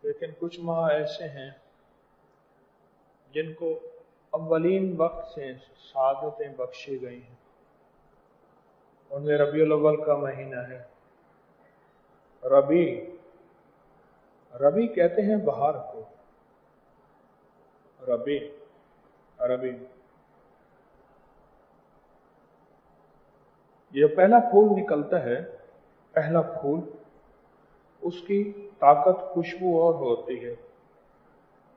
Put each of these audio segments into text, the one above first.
لیکن کچھ ماہ ایسے ہیں جن کو اولین وقت سے سعادتیں بخشی گئی ہیں. ان میں ربیع الاول کا مہینہ ہے. ربیع کہتے ہیں بہار کو. ربیع عربی. یہ پہلا پھول نکلتا ہے، پہلا پھول، اس کی طاقت خوشبو اور ہوتی ہے،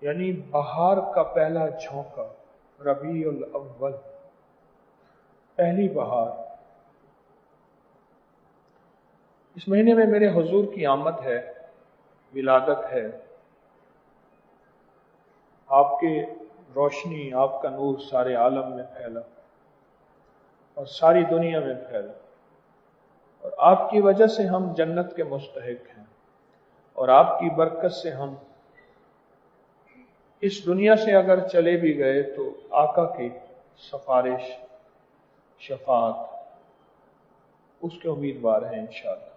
یعنی بہار کا پہلا جھونکا. ربیع الاول، پہلی بہار. اس مہینے میں میرے حضور کی آمد ہے، ولادت ہے. آپ کی روشنی، آپ کا نور سارے عالم میں پھیلا اور ساری دنیا میں پھیلا، اور آپ کی وجہ سے ہم جنت کے مستحق ہیں، اور آپ کی برکت سے ہم اس دنیا سے اگر چلے بھی گئے تو آقا کی سفارش، شفاعت، اس کے امیدوار ہیں انشاءاللہ.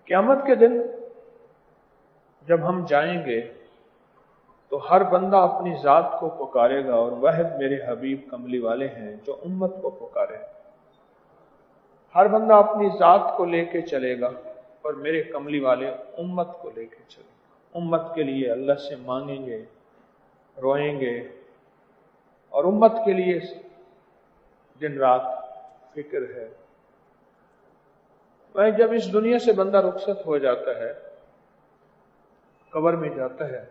قیامت کے دن جب ہم جائیں گے تو ہر بندہ اپنی ذات کو پکارے گا، اور واحد میرے حبیب کملی والے ہیں جو امت کو پکارے. ہر بندہ اپنی ذات کو لے کے چلے گا، اور میرے کملی والے امت کو لے کے چلے گا. امت کے لیے اللہ سے مانگیں گے، روئیں گے، اور امت کے لیے دن رات فکر ہے. جب اس دنیا سے بندہ رخصت ہو جاتا ہے، قبر میں جاتا ہے،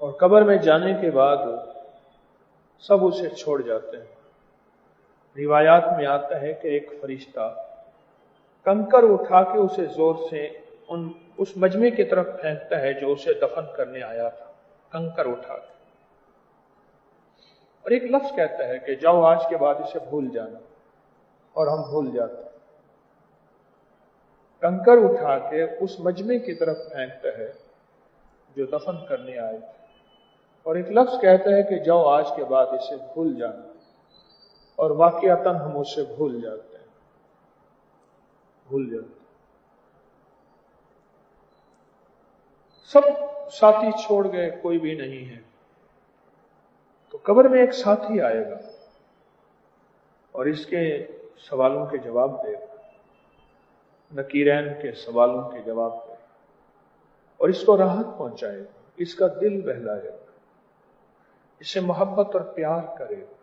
اور قبر میں جانے کے بعد سب اسے چھوڑ جاتے ہیں. روایات میں آتا ہے کہ ایک فرشتہ کنکر اٹھا کے اسے زور سے اس مجمع کی طرف پھینکتا ہے جو اسے دفن کرنے آیا تھا. کنکر اٹھا کے، اور ایک لفظ کہتا ہے کہ جاؤ آج کے بعد اسے بھول جانا، اور ہم بھول جاتے ہیں. کنکر اٹھا کے اس مجمع کی طرف پھینکتا ہے جو دفن کرنے آئے تھے، اور ایک لفظ کہتا ہے کہ جاؤ آج کے بعد اسے بھول جانا، اور واقعتاً ہم اسے بھول جاتے ہیں. بھول جاتے ہیں. سب ساتھی چھوڑ گئے، کوئی بھی نہیں ہے. تو قبر میں ایک ساتھی آئے گا اور اس کے سوالوں کے جواب دے گا، نکیرین کے سوالوں کے جواب دے گا، اور اس کو راحت پہنچائے گا، اس کا دل بہلائے گا، اسے محبت اور پیار کرے گا.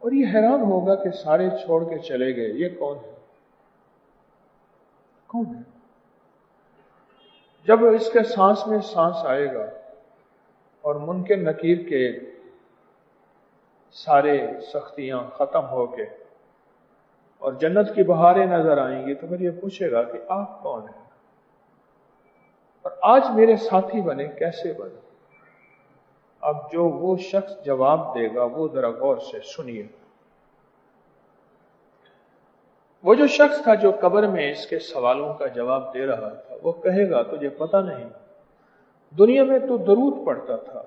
اور یہ حیران ہوگا کہ سارے چھوڑ کے چلے گئے، یہ کون ہے؟ کون ہے؟ جب اس کے سانس میں سانس آئے گا اور منکر نکیر کے سارے سختیاں ختم ہو کے اور جنت کی بہاریں نظر آئیں گی، تو پھر یہ پوچھے گا کہ آپ کون ہیں، اور آج میرے ساتھی بنے، کیسے بنے؟ اب جو وہ شخص جواب دے گا وہ ذرا غور سے سنیے. وہ جو شخص تھا جو قبر میں اس کے سوالوں کا جواب دے رہا تھا، وہ کہے گا تجھے پتہ نہیں، دنیا میں تو درود پڑھتا تھا،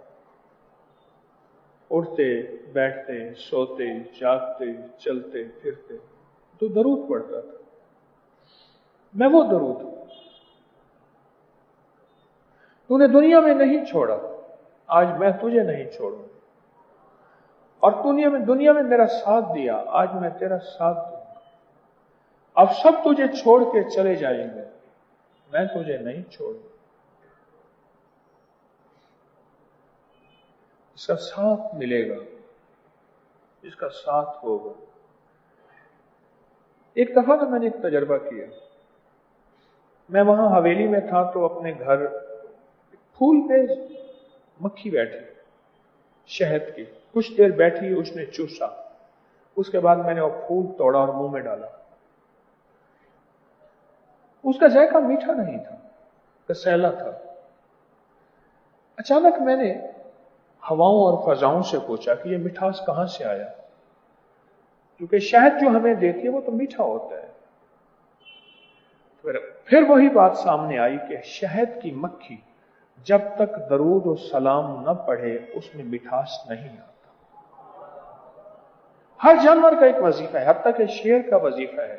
اٹھتے بیٹھتے سوتے جاگتے چلتے پھرتے تو درود پڑھتا تھا. میں وہ درود ہوں. تو نے دنیا میں نہیں چھوڑا، آج میں تجھے نہیں چھوڑوں. اور دنیا میں میرا ساتھ دیا، آج میں تیرا ساتھ دوں. اب سب تجھے چھوڑ کے چلے جائیں گے، میں تجھے نہیں چھوڑوں. اس کا ساتھ ملے گا، اس کا ساتھ ہوگا. ایک دفعہ تو میں نے ایک تجربہ کیا. میں وہاں حویلی میں تھا تو اپنے گھر پھول پہ مکھی بیٹھی، شہد کی، کچھ دیر بیٹھی، اس نے چوسا. اس کے بعد میں نے وہ پھول توڑا اور منہ میں ڈالا. اس کا ذائقہ میٹھا نہیں تھا، کسیلا تھا. اچانک میں نے ہواؤں اور فضاؤں سے پوچھا کہ یہ مٹھاس کہاں سے آیا، کیونکہ شہد جو ہمیں دیتی ہے وہ تو میٹھا ہوتا ہے. پھر وہی بات سامنے آئی کہ شہد کی مکھی جب تک درود و سلام نہ پڑھے اس میں مٹھاس نہیں آتا. ہر جانور کا ایک وظیفہ ہے، حتیٰ کہ شیر کا وظیفہ ہے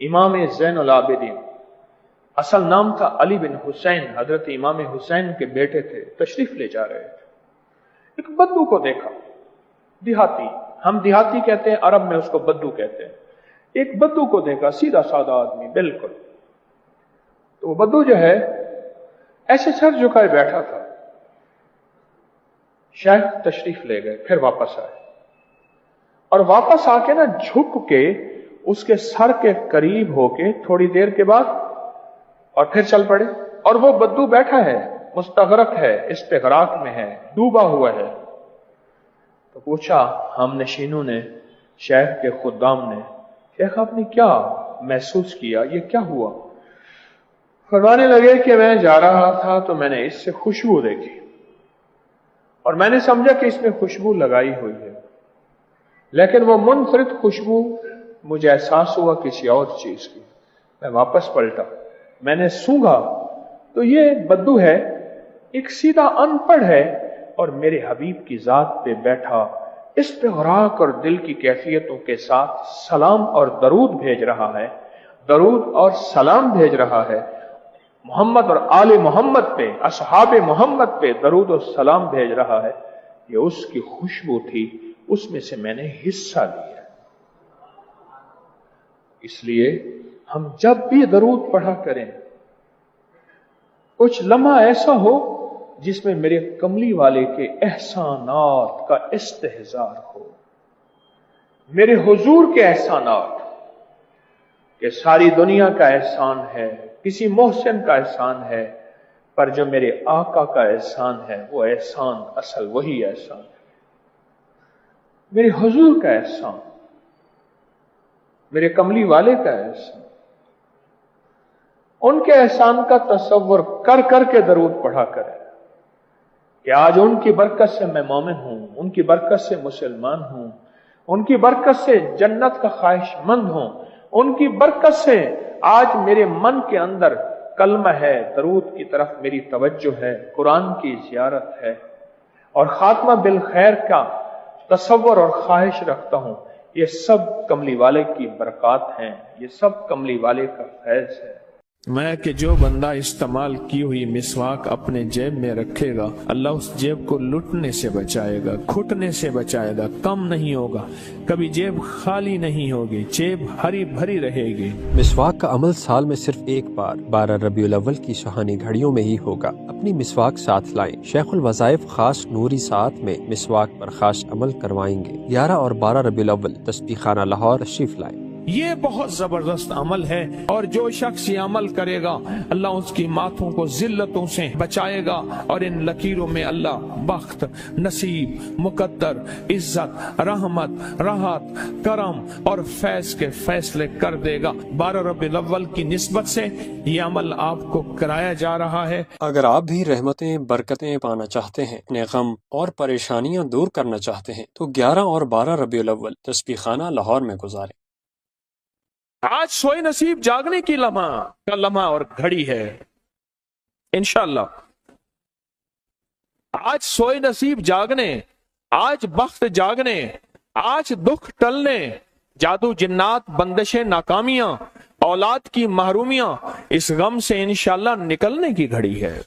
امام زین العابدین، اصل نام تھا علی بن حسین، حضرت امام حسین کے بیٹے تھے، تشریف لے جا رہے تھے، ایک بدو کو دیکھا، دیہاتی، ہم دیہاتی کہتے ہیں، عرب میں اس کو بدو کہتے ہیں، ایک بدو کو دیکھا، سیدھا سادہ آدمی بالکل، تو وہ بدو جو ہے ایسے سر جھکائے بیٹھا تھا۔ شیخ تشریف لے گئے، پھر واپس آئے، اور واپس آ کے نا جھک کے اس کے سر کے قریب ہو کے تھوڑی دیر کے بعد اور پھر چل پڑے، اور وہ بدو بیٹھا ہے، مستغرق ہے، استغراق میں ہے، ڈوبا ہوا ہے۔ تو پوچھا ہم نشینوں نے، شیخ کے خدام نے، شیخ آپ نے کیا محسوس کیا، یہ کیا ہوا؟ فرمانے لگے کہ میں جا رہا تھا تو میں نے اس سے خوشبو دیکھی، اور میں نے سمجھا کہ اس میں خوشبو لگائی ہوئی ہے، لیکن وہ منفرد خوشبو مجھے احساس ہوا کسی اور چیز کی۔ میں واپس پلٹا، میں نے سونگھا تو یہ بدو ہے، ایک سیدھا ان پڑھ ہے، اور میرے حبیب کی ذات پہ بیٹھا استغراق اور دل کی کیفیتوں کے ساتھ سلام اور درود بھیج رہا ہے، درود اور سلام بھیج رہا ہے، محمد اور آل محمد پہ، اصحاب محمد پہ درود و سلام بھیج رہا ہے۔ یہ اس کی خوشبو تھی، اس میں سے میں نے حصہ لیا۔ اس لیے ہم جب بھی درود پڑھا کریں، کچھ لمحہ ایسا ہو جس میں میرے کملی والے کے احسانات کا استحضار ہو، میرے حضور کے احسانات، کہ ساری دنیا کا احسان ہے، کسی محسن کا احسان ہے، پر جو میرے آقا کا احسان ہے وہ احسان اصل وہی احسان ہے، میرے حضور کا احسان، میرے کملی والے کا احسان۔ ان کے احسان کا تصور کر کر کے درود پڑھا کرے کہ آج ان کی برکت سے میں مومن ہوں، ان کی برکت سے مسلمان ہوں، ان کی برکت سے جنت کا خواہش مند ہوں، ان کی برکت سے آج میرے من کے اندر کلمہ ہے، درود کی طرف میری توجہ ہے، قرآن کی زیارت ہے، اور خاتمہ بالخیر کا تصور اور خواہش رکھتا ہوں۔ یہ سب کملی والے کی برکات ہیں، یہ سب کملی والے کا فیض ہے۔ میں کہ جو بندہ استعمال کی ہوئی مسواک اپنے جیب میں رکھے گا، اللہ اس جیب کو لٹنے سے بچائے گا، کھٹنے سے بچائے گا، کم نہیں ہوگا، کبھی جیب خالی نہیں ہوگی، جیب ہری بھری رہے گی۔ مسواک کا عمل سال میں صرف ایک بار 12 ربیع الاول کی سہانی گھڑیوں میں ہی ہوگا۔ اپنی مسواک ساتھ لائیں۔ شیخ الوظائف خاص نوری ساعت میں مسواک پر خاص عمل کروائیں گے۔ 11 اور 12 ربیع الاول تسبیح خانہ لاہور تشریف لائیں۔ یہ بہت زبردست عمل ہے، اور جو شخص یہ عمل کرے گا اللہ اس کی ماتھوں کو ذلتوں سے بچائے گا، اور ان لکیروں میں اللہ بخت، نصیب، مقدر، عزت، رحمت، راحت، کرم اور فیض کے فیصلے کر دے گا۔ 12 ربیع الاول کی نسبت سے یہ عمل آپ کو کرایا جا رہا ہے۔ اگر آپ بھی رحمتیں برکتیں پانا چاہتے ہیں، اپنے غم اور پریشانیاں دور کرنا چاہتے ہیں، تو 11 اور 12 ربیع الاول تسبیح خانہ لاہور میں گزاریں۔ آج سوئے نصیب جاگنے کی لمحہ کا لمحہ اور گھڑی ہے، انشاءاللہ آج سوئے نصیب جاگنے، آج بخت جاگنے، آج دکھ ٹلنے، جادو جنات بندشیں ناکامیاں، اولاد کی محرومیاں، اس غم سے انشاءاللہ نکلنے کی گھڑی ہے۔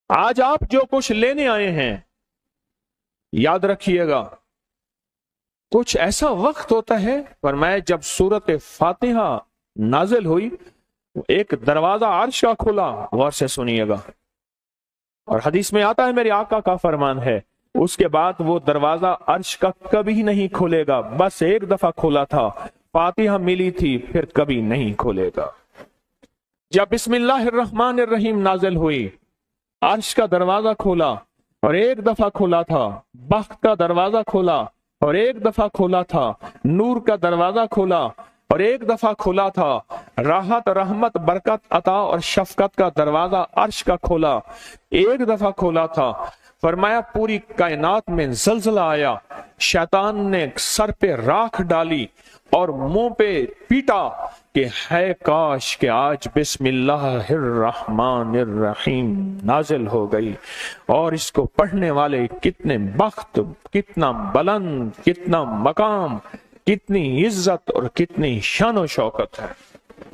آج آپ جو کچھ لینے آئے ہیں، یاد رکھیے گا کچھ ایسا وقت ہوتا ہے، فرمایا جب سورت فاتحہ نازل ہوئی ایک دروازہ عرش کا کھلا، غور سے سنیے گا، اور حدیث میں آتا ہے میرے آقا کا فرمان ہے، اس کے بعد وہ دروازہ عرش کا کبھی نہیں کھلے گا، بس ایک دفعہ کھلا تھا، فاتحہ ملی تھی، پھر کبھی نہیں کھلے گا۔ جب بسم اللہ الرحمن الرحیم نازل ہوئی، عرش کا دروازہ کھولا اور ایک دفعہ کھلا تھا، بخت کا دروازہ کھولا اور ایک دفعہ کھولا تھا، نور کا دروازہ کھولا اور ایک دفعہ کھولا تھا، راحت، رحمت، برکت، عطا اور شفقت کا دروازہ عرش کا کھولا، ایک دفعہ کھولا تھا۔ فرمایا پوری کائنات میں زلزلہ آیا، شیطان نے سر پہ راکھ ڈالی اور منہ پہ پیٹا کہ ہے کاش کہ آج بسم اللہ الرحمن الرحیم نازل ہو گئی، اور اس کو پڑھنے والے کتنے بخت، کتنا بلند، کتنا مقام، کتنی عزت اور کتنی شان و شوکت ہے۔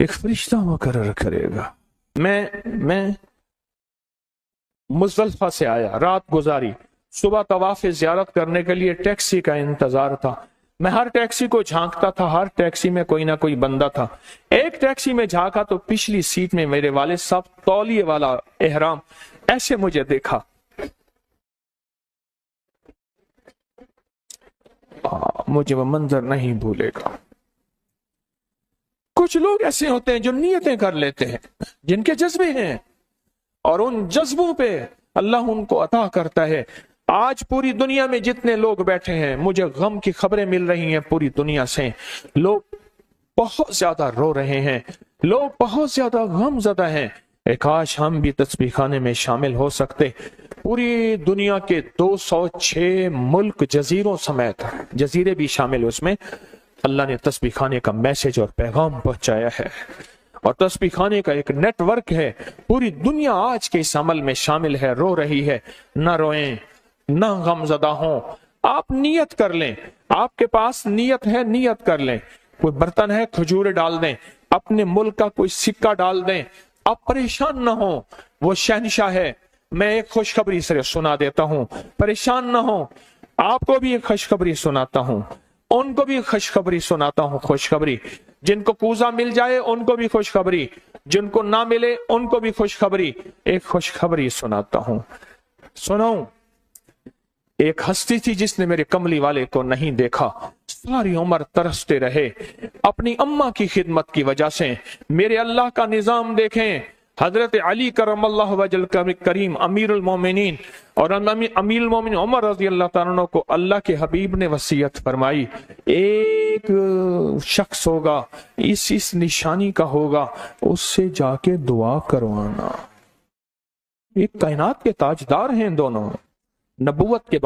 ایک فرشتہ مقرر کرے گا. میں مزدلفہ سے آیا، رات گزاری، صبح طواف زیارت کرنے کے لیے ٹیکسی کا انتظار تھا. میں ہر ٹیکسی کو جھانکتا تھا، ہر ٹیکسی میں کوئی نہ کوئی بندہ تھا. ایک ٹیکسی میں جھانکا تو پچھلی سیٹ میں میرے والد صاحب، تولیے والا احرام، ایسے مجھے دیکھا. مجھے وہ منظر نہیں بھولے گا. کچھ لوگ ایسے ہوتے ہیں جو نیتیں کر لیتے ہیں، جن کے جذبے ہیں، اور ان جذبوں پہ اللہ ان کو عطا کرتا ہے. آج پوری دنیا میں جتنے لوگ بیٹھے ہیں، مجھے غم کی خبریں مل رہی ہیں پوری دنیا سے. لوگ بہت زیادہ رو رہے ہیں، لوگ بہت زیادہ غم زدہ ہیں. کاش ہم بھی تسبیح خانے میں شامل ہو سکتے. پوری دنیا کے 206 ملک، جزیروں سمیت، جزیرے بھی شامل اس میں، اللہ نے تسبیح خانے کا میسج اور پیغام پہنچایا ہے. اور تسبیح خانے کا ایک نیٹ ورک ہے. پوری دنیا آج کے اس عمل میں شامل ہے، رو رہی ہے. نہ روئیں، نہ غم زدہ ہوں. آپ نیت کر لیں، آپ کے پاس نیت ہے، نیت کر لیں. کوئی برتن ہے، کھجورے ڈال دیں، اپنے ملک کا کوئی سکہ ڈال دیں. آپ پریشان نہ ہوں، وہ شہنشاہ ہے. میں ایک خوشخبری سے سنا دیتا ہوں، پریشان نہ ہوں. آپ کو بھی ایک خوشخبری سناتا ہوں، ان کو بھی خوشخبری سناتا ہوں. خوشخبری، جن کو کوزہ مل جائے ان کو بھی خوشخبری، جن کو نہ ملے ان کو بھی خوشخبری. ایک خوشخبری سناتا ہوں. سناؤں؟ ایک ہستی تھی جس نے میرے کملی والے کو نہیں دیکھا، ساری عمر ترستے رہے. اپنی اماں کی خدمت کی وجہ سے میرے اللہ کا نظام دیکھیں. حضرت علی کرم اللہ وجل کریم امیر المومنین اور امیر المومنین عمر رضی اللہ تعالیٰ عنہ کو اللہ کے حبیب نے وصیت فرمائی، ایک شخص ہوگا، اس نشانی کا ہوگا، اس سے جا کے دعا کروانا. ایک کائنات کے تاجدار ہیں دونوں. نبوت کے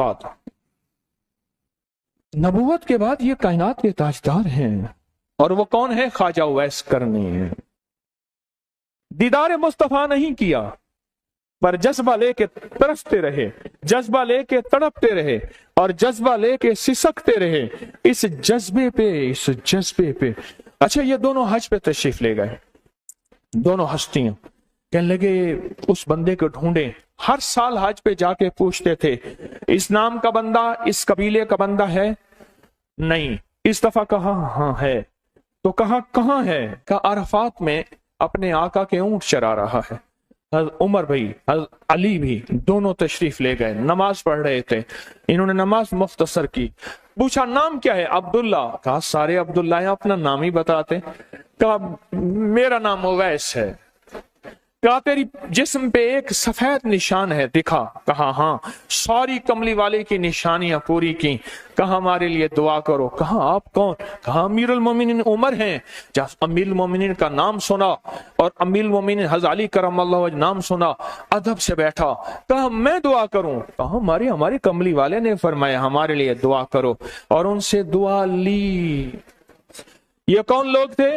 بعد یہ کائنات کے تاجدار ہیں. اور وہ کون ہے؟ خواجہ اویس کرنی ہے. دیدار مصطفیٰ نہیں کیا، پر جذبہ لے کے ترستے رہے، جذبہ لے کے تڑپتے رہے، اور جذبہ لے کے سسکتے رہے. اس جذبے پہ اچھا، یہ دونوں حج پہ تشریف لے گئے، دونوں ہستیاں. کہنے لگے اس بندے کو ڈھونڈیں. ہر سال حج پہ جا کے پوچھتے تھے، اس نام کا بندہ، اس قبیلے کا بندہ ہے؟ نہیں. اس دفعہ کہا ہاں ہے. تو کہا کہاں ہے؟ کہا عرفات میں اپنے آقا کے اونٹ چرا رہا ہے. حضرت عمر بھی، حضرت علی بھی، دونوں تشریف لے گئے. نماز پڑھ رہے تھے، انہوں نے نماز مختصر کی. پوچھا نام کیا ہے؟ عبداللہ. کہا سارے عبداللہ ہیں، اپنا نام ہی بتاتے. کہا میرا نام اویس ہے. کہا تیری جسم پہ ایک سفید نشان ہے، دکھا. کہا ہاں. ساری کملی والے کی نشانیاں پوری کی. کہا ہمارے لیے دعا کرو. کہا آپ کون؟ کہا امیر المومنین عمر ہیں. جب امیر المومنین کا نام سنا اور امیر المومنین حضرت علی کرم اللہ وجہ نام سنا، ادب سے بیٹھا. کہا میں دعا کروں؟ کہا ہمارے کملی والے نے فرمایا ہمارے لیے دعا کرو، اور ان سے دعا لی. یہ کون لوگ تھے؟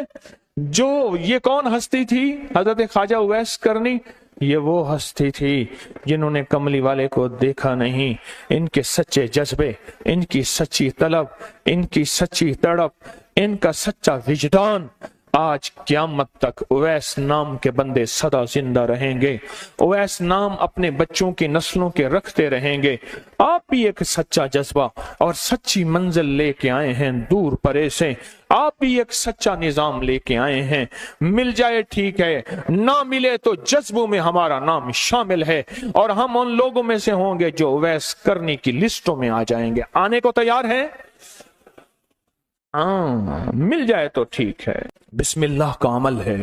یہ کون ہستی تھی؟ حضرت خواجہ اویس کرنی. یہ وہ ہستی تھی جنہوں نے کملی والے کو دیکھا نہیں. ان کے سچے جذبے، ان کی سچی طلب، ان کی سچی تڑپ، ان کا سچا وجدان، آج قیامت تک اویس نام کے بندے سدا زندہ رہیں گے. اویس نام اپنے بچوں کی نسلوں کے رکھتے رہیں گے. آپ بھی ایک سچا جذبہ اور سچی منزل لے کے آئے ہیں دور پرے سے. آپ بھی ایک سچا نظام لے کے آئے ہیں. مل جائے ٹھیک ہے، نہ ملے تو جذبوں میں ہمارا نام شامل ہے، اور ہم ان لوگوں میں سے ہوں گے جو اویس کرنی کی لسٹوں میں آ جائیں گے. آنے کو تیار ہیں؟ مل جائے تو ٹھیک ہے. بسم اللہ کا عمل ہے،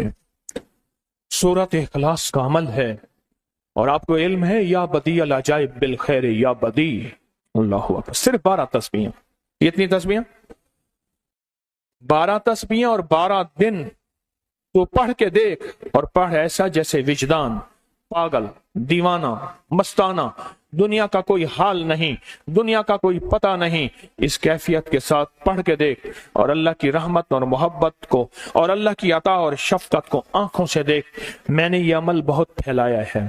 سورۃ اخلاص کا عمل ہے. اور آپ کو علم ہے یا بدیع العجائب بالخیر یا بدیع. اللہ اکبر. صرف 12 تسبیحیں. کتنی تسبیحیں؟ 12 تسبیحیں اور 12 دن. تو پڑھ کے دیکھ، اور پڑھ ایسا جیسے وجدان پاگل، دیوانہ، مستانہ، دنیا کا کوئی حال نہیں، دنیا کا کوئی پتہ نہیں. اس کیفیت کے ساتھ پڑھ کے دیکھ، اور اللہ کی رحمت اور محبت کو اور اللہ کی عطا اور شفقت کو آنکھوں سے دیکھ. میں نے یہ عمل بہت پھیلایا ہے،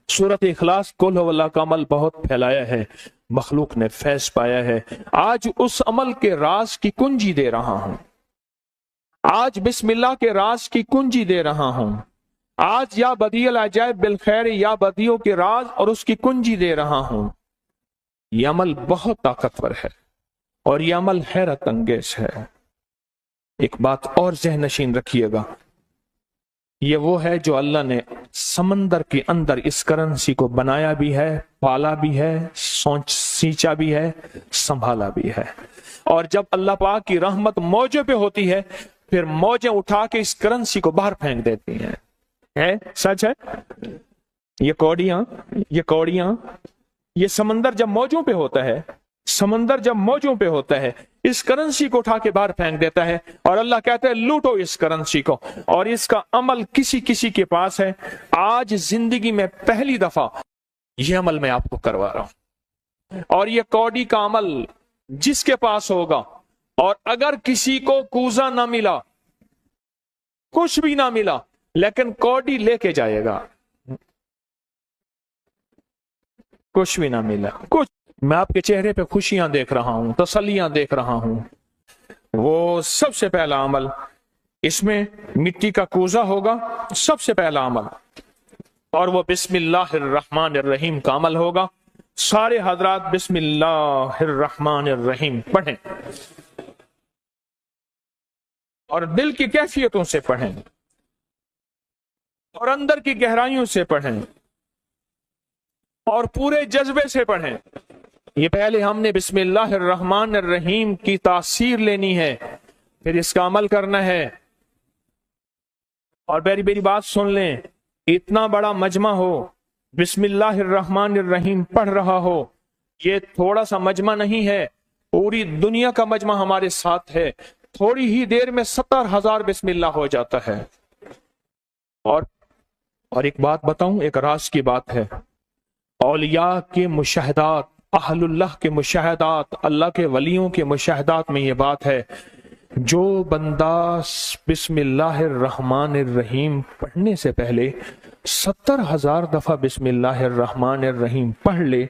سورۃ اخلاص قل ہو اللہ کا عمل بہت پھیلایا ہے، مخلوق نے فیض پایا ہے. آج اس عمل کے راز کی کنجی دے رہا ہوں. آج بسم اللہ کے راز کی کنجی دے رہا ہوں، آج یا بدیع العجائب بالخیر یا بدیعوں کے راز اور اس کی کنجی دے رہا ہوں۔ یہ عمل بہت طاقتور ہے اور یہ عمل حیرت انگیز ہے۔ ایک بات اور ذہن نشین رکھیے گا، یہ وہ ہے جو اللہ نے سمندر کے اندر اس کرنسی کو بنایا بھی ہے، پالا بھی ہے، سینچا بھی ہے، سنبھالا بھی ہے، اور جب اللہ پاک کی رحمت موجوں پہ ہوتی ہے پھر موجیں اٹھا کے اس کرنسی کو باہر پھینک دیتی ہیں۔ ہے سچ ہے؟ یہ کوڑیاں یہ سمندر جب موجوں پہ ہوتا ہے، سمندر جب موجوں پہ ہوتا ہے اس کرنسی کو اٹھا کے باہر پھینک دیتا ہے، اور اللہ کہتا ہے لوٹو اس کرنسی کو، اور اس کا عمل کسی کے پاس ہے۔ آج زندگی میں پہلی دفعہ یہ عمل میں آپ کو کروا رہا ہوں، اور یہ کوڑی کا عمل جس کے پاس ہوگا، اور اگر کسی کو کوزہ نہ ملا، کچھ بھی نہ ملا، لیکن کوڑی لے کے جائے گا، کچھ بھی نہ ملا، کچھ، میں آپ کے چہرے پہ خوشیاں دیکھ رہا ہوں، تسلیاں دیکھ رہا ہوں، وہ سب سے پہلا عمل، اس میں مٹی کا کوزہ ہوگا، سب سے پہلا عمل، اور وہ بسم اللہ الرحمن الرحیم کا عمل ہوگا۔ سارے حضرات بسم اللہ الرحمن الرحیم پڑھیں، اور دل کی کیفیتوں سے پڑھیں، اور اندر کی گہرائیوں سے پڑھیں، اور پورے جذبے سے پڑھیں۔ یہ پہلے ہم نے بسم اللہ الرحمن الرحیم کی تاثیر لینی ہے، پھر اس کا عمل کرنا ہے۔ اور میری بات سن لیں، اتنا بڑا مجمع ہو، بسم اللہ الرحمن الرحیم پڑھ رہا ہو، یہ تھوڑا سا مجمع نہیں ہے، پوری دنیا کا مجمع ہمارے ساتھ ہے، تھوڑی ہی دیر میں 70,000 بسم اللہ ہو جاتا ہے۔ اور ایک بات بتاؤں، ایک راز کی بات ہے، اولیاء کے مشاہدات، اہل اللہ کے مشاہدات، اللہ کے ولیوں کے مشاہدات میں یہ بات ہے، جو بندہ بسم اللہ الرحمن الرحیم پڑھنے سے پہلے 70,000 دفعہ بسم اللہ الرحمن الرحیم پڑھ لے،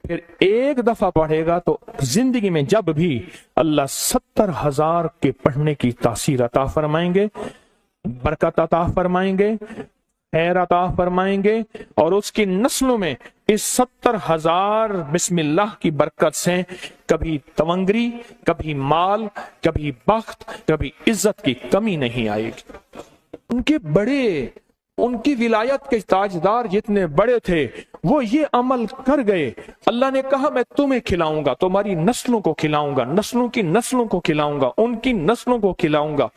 پھر ایک دفعہ پڑھے گا تو زندگی میں جب بھی اللہ 70,000 کے پڑھنے کی تاثیر عطا فرمائیں گے، برکت عطا فرمائیں گے، خیر عطا فرمائیں گے، اور اس کی نسلوں میں اس 70,000 بسم اللہ کی برکت سے کبھی تونگری، کبھی مال، کبھی بخت، کبھی عزت کی کمی نہیں آئے گی۔ ان کی ولایت کے تاجدار جتنے بڑے تھے وہ یہ عمل کر گئے، اللہ نے کہا میں تمہیں کھلاؤں گا، تمہاری نسلوں کو کھلاؤں گا، نسلوں کی نسلوں کو کھلاؤں گا، ان کی نسلوں کو کھلاؤں گا،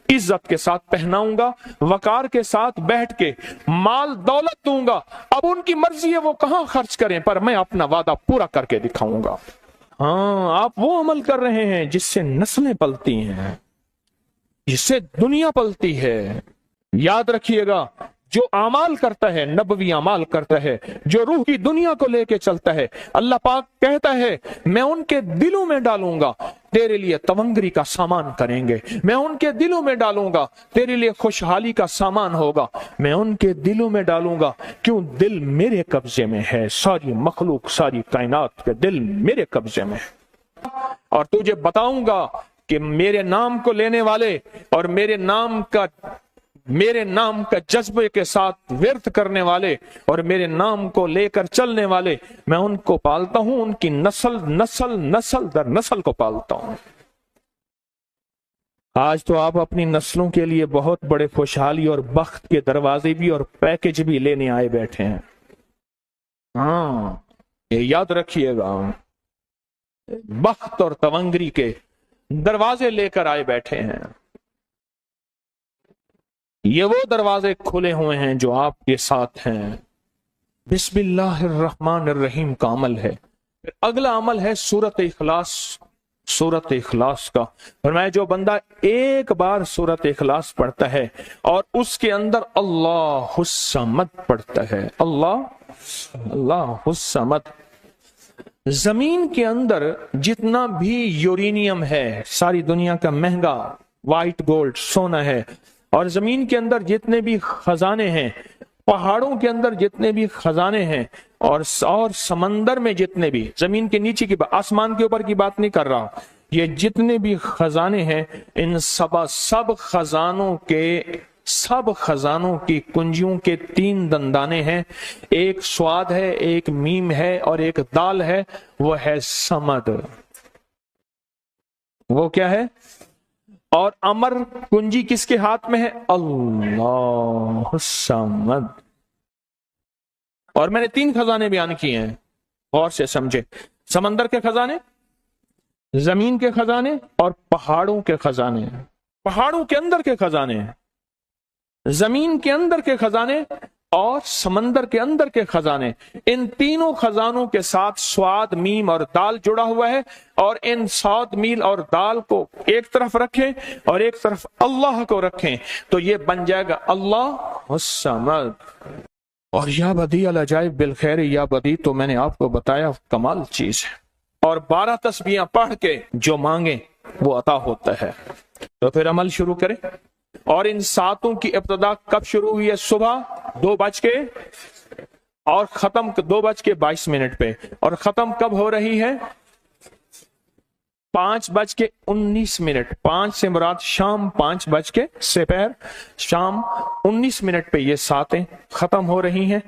عزت کے ساتھ پہناؤں گا، وقار کے ساتھ بیٹھ کے مال دولت دوں گا، اب ان کی مرضی ہے وہ کہاں خرچ کریں، پر میں اپنا وعدہ پورا کر کے دکھاؤں گا۔ ہاں، آپ وہ عمل کر رہے ہیں جس سے نسلیں پلتی ہیں، جس سے دنیا پلتی ہے۔ یاد رکھیے گا، جو اعمال کرتا ہے، نبوی اعمال کرتا ہے، جو روح کی دنیا کو لے کے چلتا ہے، اللہ پاک کہتا ہے میں ان کے دلوں میں ڈالوں گا، تیرے لیے تونگری کا سامان کریں گے، میں ان کے دلوں میں ڈالوں گا، تیرے لیے خوشحالی کا سامان ہوگا، میں ان کے دلوں میں ڈالوں گا، کیوں دل میرے قبضے میں ہے، ساری مخلوق، ساری کائنات کے دل میرے قبضے میں ہے۔ اور تجھے بتاؤں گا کہ میرے نام کو لینے والے اور میرے نام کا جذبے کے ساتھ ورد کرنے والے اور میرے نام کو لے کر چلنے والے، میں ان کو پالتا ہوں، ان کی نسل در نسل کو پالتا ہوں۔ آج تو آپ اپنی نسلوں کے لیے بہت بڑے خوشحالی اور بخت کے دروازے بھی اور پیکج بھی لینے آئے بیٹھے ہیں۔ ہاں، یہ یاد رکھیے گا، بخت اور تونگری کے دروازے لے کر آئے بیٹھے ہیں۔ یہ وہ دروازے کھلے ہوئے ہیں جو آپ کے ساتھ ہیں۔ بسم اللہ الرحمن الرحیم کا عمل ہے۔ پھر اگلا عمل ہے سورۃ اخلاص کا۔ فرمایا جو بندہ ایک بار سورۃ اخلاص پڑھتا ہے اور اس کے اندر اللہ الصمد پڑھتا ہے، اللہ الصمد، زمین کے اندر جتنا بھی یورینیم ہے، ساری دنیا کا مہنگا وائٹ گولڈ سونا ہے، اور زمین کے اندر جتنے بھی خزانے ہیں، پہاڑوں کے اندر جتنے بھی خزانے ہیں، اور سمندر میں جتنے بھی، زمین کے نیچے کی، آسمان کے اوپر کی بات نہیں کر رہا، یہ جتنے بھی خزانے ہیں ان سب خزانوں کی کنجیوں کے 3 دندانے ہیں، ایک سواد ہے، ایک میم ہے اور ایک دال ہے، وہ ہے سمد۔ وہ کیا ہے؟ اور امر کنجی کس کے ہاتھ میں ہے؟ اللہ الصمد۔ اور میں نے 3 خزانے بیان کیے ہیں، غور سے سمجھے۔ سمندر کے خزانے، زمین کے خزانے اور پہاڑوں کے خزانے۔ پہاڑوں کے اندر کے خزانے، زمین کے اندر کے خزانے اور سمندر کے اندر کے خزانے، ان تینوں خزانوں کے ساتھ سواد، میم اور دال جڑا ہوا ہے، اور ان سواد، میم اور دال کو ایک طرف رکھیں اور ایک طرف اللہ کو رکھیں تو یہ بن جائے گا اللہ الصمد۔ اور یا بدیع العجائب بالخیر یا بدیع تو میں نے آپ کو بتایا کمال چیز ہے، اور 12 تسبیحاں پڑھ کے جو مانگیں وہ عطا ہوتا ہے۔ تو پھر عمل شروع کریں۔ اور ان 7 کی ابتدا کب شروع ہوئی ہے؟ صبح 2 بج کے اور ختم 2:22 پہ، اور ختم کب ہو رہی ہے؟ 5:19۔ 5 سے مراد شام 5 بج کے سپہر شام 19 پہ یہ 7 ختم ہو رہی ہیں۔